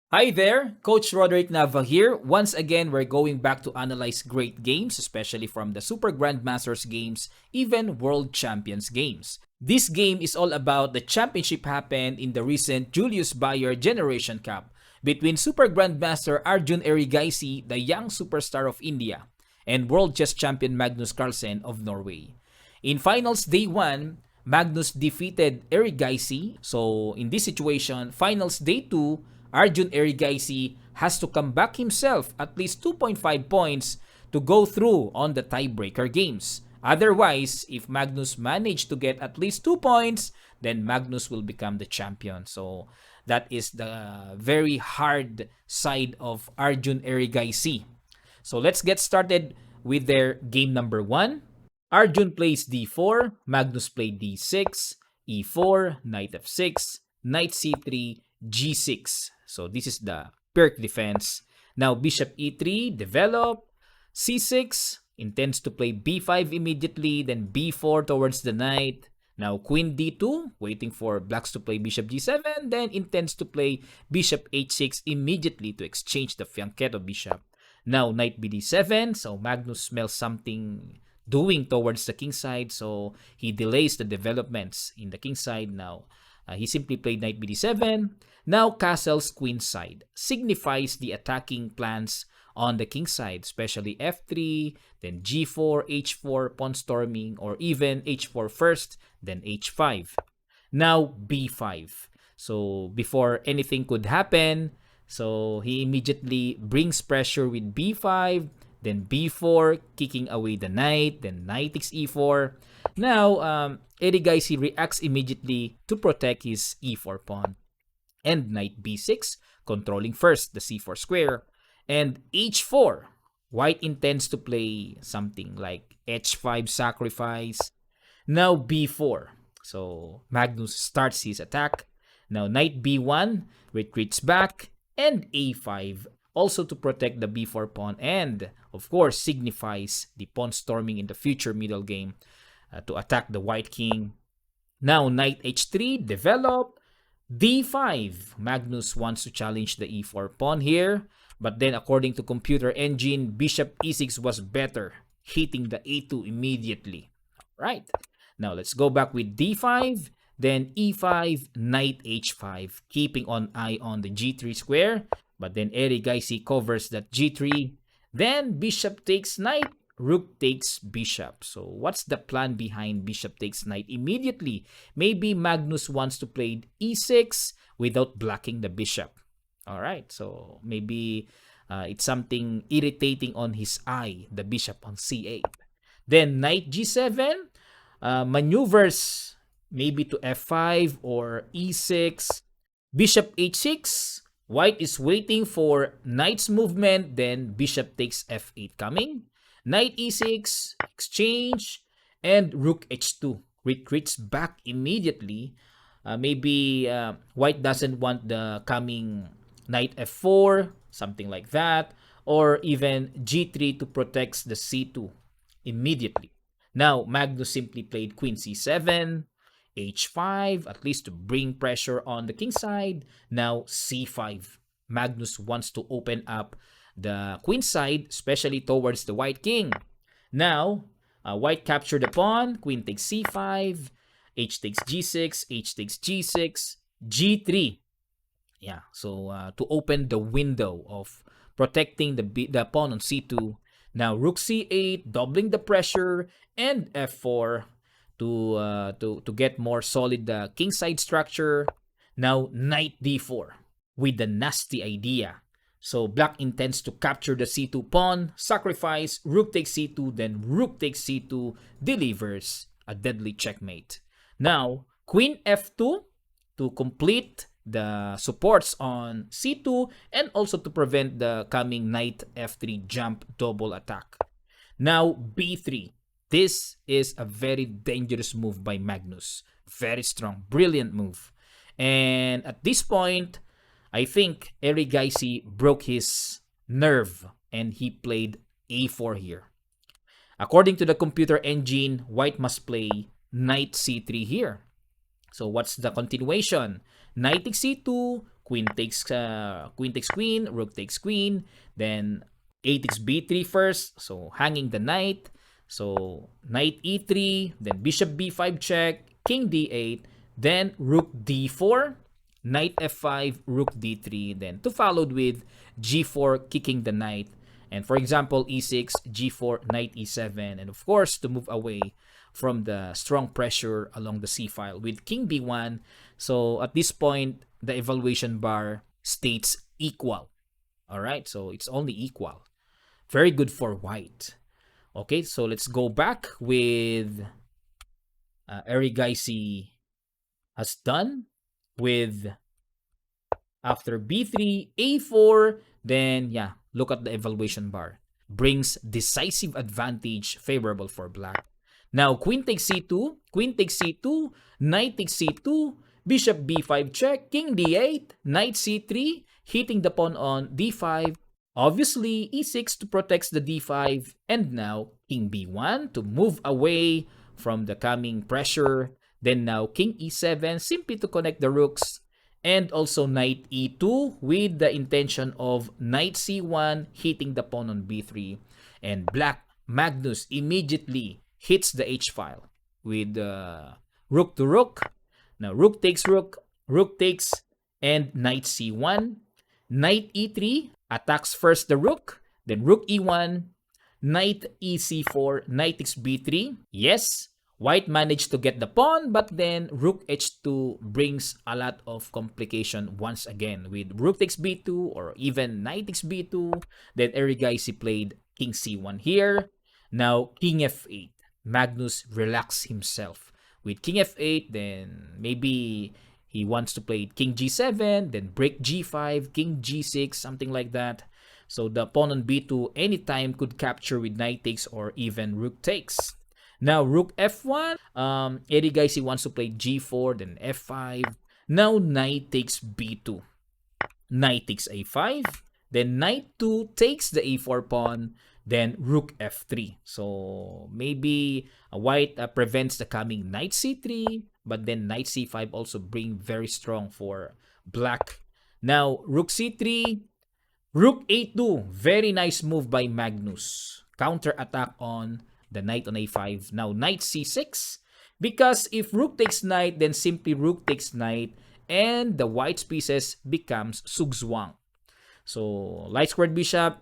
Hi there, Coach Roderick Nava here. Once again, we're going back to analyze great games, especially from the Super Grandmasters games, even World Champions games. This game is all about the championship happened in the recent Julius Baer Generation Cup between Super Grandmaster Arjun Erigaisi, the young superstar of India, and World Chess Champion Magnus Carlsen of Norway. In finals day 1, Magnus defeated Erigaisi. So in this situation, finals day 2, Arjun Erigaisi has to come back himself at least 2.5 points to go through on the tiebreaker games. Otherwise, if Magnus managed to get at least 2 points, then Magnus will become the champion. So that is the very hard side of Arjun Erigaisi. So let's get started with their game number 1. Arjun plays d4, Magnus played d6, e4, knight f6, knight c3, g6. So this is the Pirc defense. Now bishop e3, develop, c6, intends to play b5 immediately, then b4 towards the knight. Now queen d2, waiting for blacks to play bishop g7, then intends to play bishop h6 immediately to exchange the fianchetto bishop. Now knight bd7, so Magnus smells something doing towards the king side, so he delays the developments in the king side. Now he simply played knight bd7. Now castles queen side signifies the attacking plans on the king side, especially f3, then g4, h4, pawn storming, or even h4 first, then h5. Now b5. So before anything could happen, so he immediately brings pressure with b5, then b4, kicking away the knight, then knight takes e4. Now, Erigaisi reacts immediately to protect his e4 pawn. And knight b6, controlling first the c4 square. And h4, white intends to play something like h5 sacrifice. Now b4. So Magnus starts his attack. Now knight b1, retreats back, and a5, also to protect the b4 pawn, and of course signifies the pawn storming in the future middle game to attack the white king. Now knight h3, develop, d5. Magnus wants to challenge the e4 pawn here, but then according to computer engine, bishop e6 was better, hitting the a2 immediately. Right. Now let's go back with d5, then e5, knight h5, keeping an eye on the g3 square. But then Erigaisi covers that g3. Then bishop takes knight, rook takes bishop. So what's the plan behind bishop takes knight immediately? Maybe Magnus wants to play e6 without blocking the bishop. All right, so maybe it's something irritating on his eye, the bishop on c8. Then knight g7, maneuvers maybe to f5 or e6, bishop h6. White is waiting for knight's movement, then bishop takes f8 coming. Knight e6, exchange, and rook h2. Retreats back immediately. Maybe white doesn't want the coming knight f4, something like that. Or even g3 to protect the c2 immediately. Now, Magnus simply played queen c7, h5, at least to bring pressure on the king side. Now c5. Magnus wants to open up the queen side, especially towards the white king. Now, white captured the pawn, queen takes c5, h takes g6, h takes g6, g3. Yeah, so to open the window of protecting the pawn on c2. Now rook c8, doubling the pressure, and f4 to get more solid the king side structure. Now knight d4 with the nasty idea. So black intends to capture the c2 pawn, sacrifice, rook takes c2, then rook takes c2 delivers a deadly checkmate. Now queen f2 to complete the supports on c2 and also to prevent the coming knight f3 jump double attack. Now b3. This is a very dangerous move by Magnus. Very strong, brilliant move. And at this point, I think Erigaisi broke his nerve and he played a4 here. According to the computer engine, white must play knight c3 here. So what's the continuation? Knight takes c2, queen takes queen, rook takes queen, then a takes b3 first, so hanging the knight. So knight e3, then bishop b5 check, king d8, then rook d4, knight f5, rook d3, then to followed with g4, kicking the knight. And for example, e6, g4, knight e7, and of course to move away from the strong pressure along the c file with king b1. So at this point, the evaluation bar states equal. All right, so it's only equal. Very good for white. Okay, so let's go back with Erigaisi has done with after b3, a4, then yeah, look at the evaluation bar. Brings decisive advantage favorable for black. Now, queen takes c2, queen takes c2, knight takes c2, bishop b5 check, king d8, knight c3, hitting the pawn on d5. Obviously, e6 to protect the d5, and now king b1 to move away from the coming pressure. Then now king e7 simply to connect the rooks, and also knight e2 with the intention of knight c1 hitting the pawn on b3. And black Magnus immediately hits the h file with rook to rook. Now rook takes rook, rook takes, and knight c1. Knight e3 attacks first the rook, then rook e1, knight ec4, knight takes b3. Yes, white managed to get the pawn, but then rook h2 brings a lot of complication once again with rook takes b2 or even knight takes b2. Then Erigaisi played king c1 here. Now king f8. Magnus relaxed himself with king f8, then maybe he wants to play king g7, then break g5, king g6, something like that. So the pawn on b2 anytime could capture with knight takes or even rook takes. Now rook f1, Erigaisi wants to play g4, then f5. Now knight takes b2. Knight takes a5, then knight 2 takes the a4 pawn, then rook f3. So maybe white prevents the coming knight c3, but then knight c5 also bring very strong for black. Now rook c3, rook a2, very nice move by Magnus. Counter attack on the knight on a5. Now knight c6, because if rook takes knight, then simply rook takes knight, and the white's pieces becomes sugzwang. So light squared bishop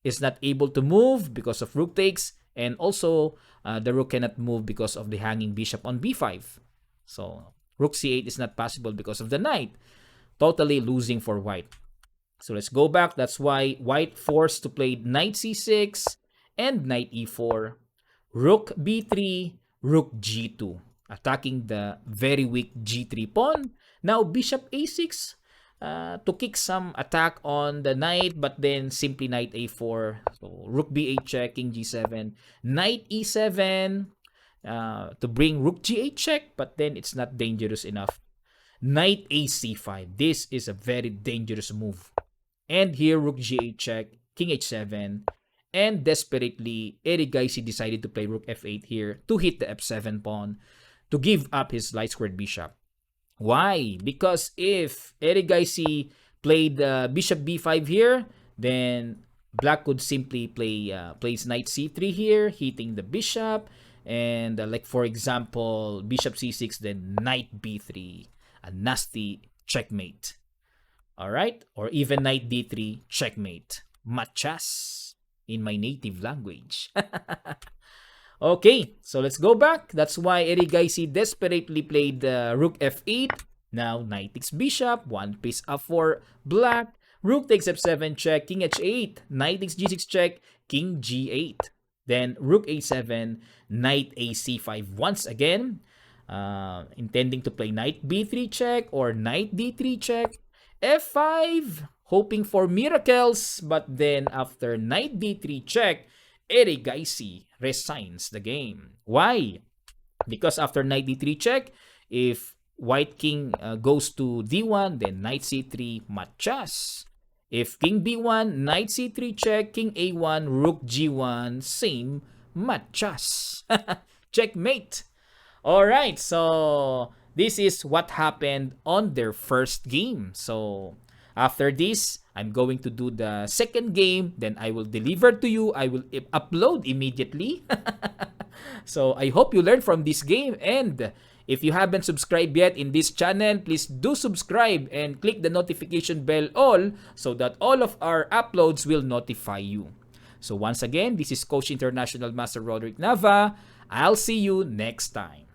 is not able to move because of rook takes, and also the rook cannot move because of the hanging bishop on b5. So rook c8 is not possible because of the knight. Totally losing for white. So let's go back. That's why white forced to play knight c6 and knight e4. Rook b3, rook g2, attacking the very weak g3 pawn. Now bishop a6 to kick some attack on the knight, but then simply knight a4. So rook b8 check, king g7, knight e7 to bring rook g8 check, but then it's not dangerous enough. Knight a c5. This is a very dangerous move. And here rook g8 check, king h7. And desperately, Erigaisi decided to play rook f8 here to hit the f7 pawn to give up his light squared bishop. Why? Because if Erigaisi played bishop b5 here, then black could simply plays knight c3 here, hitting the bishop. And like for example, bishop c6, then knight b3, a nasty checkmate. Alright? Or even knight d3, checkmate. Machas in my native language. Okay, so let's go back. That's why Erigaisi desperately played rook f8. Now knight takes bishop, one piece up for black. Rook takes f7 check, king h8. Knight takes g6 check, king g8. Then rook a7, knight a c5 once again. Intending to play knight b3 check or knight d3 check. f5, hoping for miracles, but then after knight d3 check, Erigaisi resigns the game. Why? Because after knight d3 check, if white king goes to d1, then knight c3, machas. If king b1, knight c3 check, king a1, rook g1, same, machas. Checkmate. Alright, so this is what happened on their first game. So After this, I'm going to do the second game. Then I will deliver to you. I will upload immediately. So I hope you learned from this game. And if you haven't subscribed yet in this channel, please do subscribe and click the notification bell all so that all of our uploads will notify you. So once again, this is Coach International Master Roderick Nava. I'll see you next time.